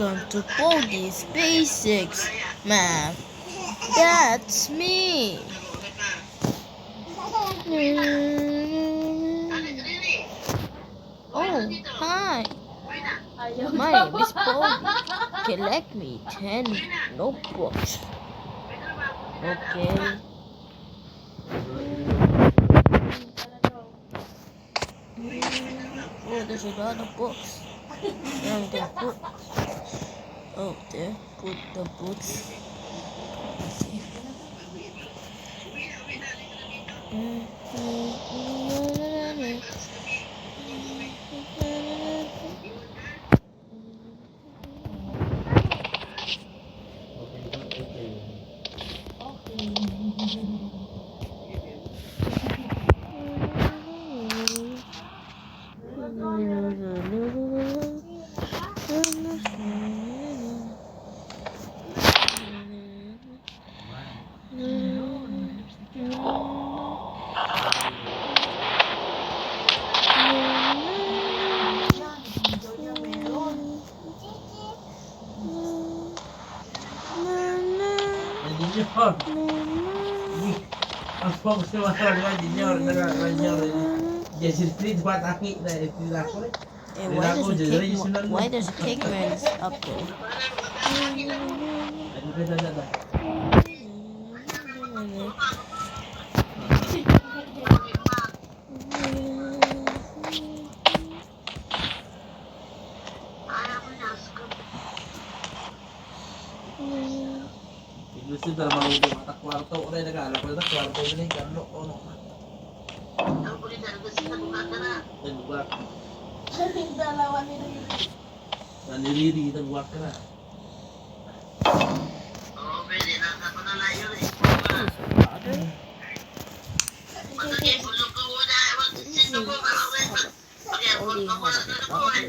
Welcome to Cody's Basics Math. That's me. Oh, hi. My name is Cody. Collect me 10 notebooks. Okay. Oh, there's a lot of books. I'm gonna put there. Put the books. Junior. Ang fokus ni mga junior, junior. Jadi street buat aki na tidak ko. Why does a cake man up there? Ano ka dada? Gusto dalam maludo mata kwarto ora nagala ko na kwarto ni Carlo ono. Ang kulitan gusto na bukana. Tagwak. Dalawa ni Riri. Naniriri tagwak na. Oh, pwede na ka na layo eh. Pagkakit ulo ko na wag sino ko ba.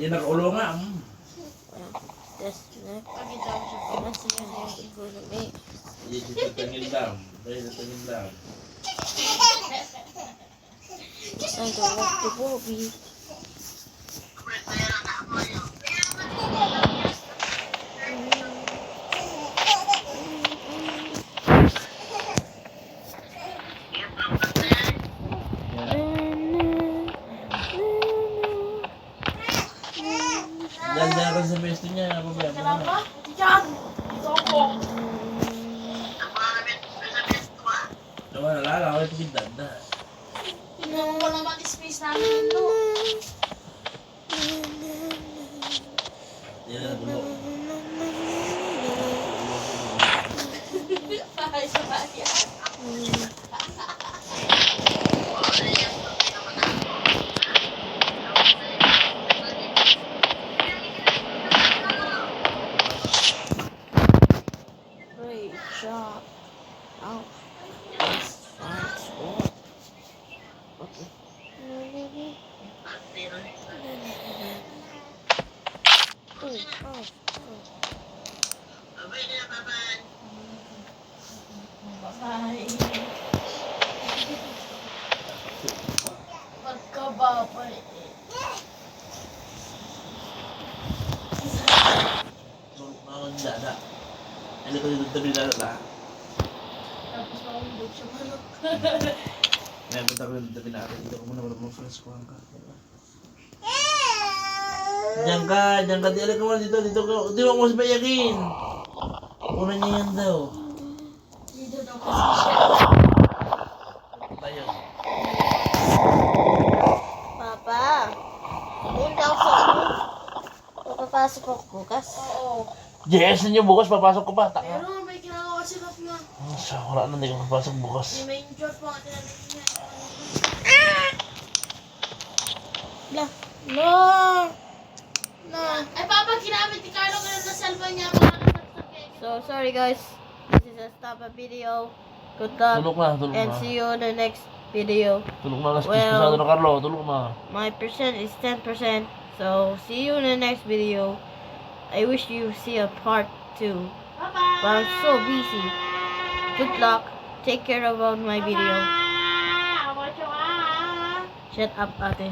Yan nakulo nga. That's next. That's go to me. Dito tangil down. Dito tangil down. I'm gonna walk the Bobby. Jangan kan semestinya apa biar Kenapa? Jangan. Sombong. Naman nalala ko ito danda. Tingnan mo naman space namin ito. Yan na bulok. Ay, sabaya. Great job. Out. That's fine score. Okay. Bye. Pagkababay. Bulok na ang dada. Ano ko dito tabi dada ta? Tapos maundog siya manok. Ngayon punta ko dito tabi natin. Dito ko muna marunong sa eskwang ka. Diyan ka. Di alam ko dito. Di mo mas bayakin. Una niya yan daw. Dito daw kasi siya. Tayo. Papa, punta ako sa school. Papapasok ako bukas. Oo. Yes, ninyo bukas papasok ko pa. Pero may ginagawa si Raf na. Wala na, hindi ko papasok bukas. May main job pa nga tinanong niya. No. No. No. Ay, Papa, ginamit ni Carlo ganun na cellphone niya. Mga nasaksak eh. So, sorry guys. This is a stop video. Good luck. Tulog na. And see you in the next video. Tulog na, alas 10 Well, pasado na, Carlo. Tulog na. My percent is 10%. So, see you in the next video. I wish you see a part 2. Bye-bye. But I'm so busy. Good luck. Take care about my video. Bye-bye. Shut up, ate.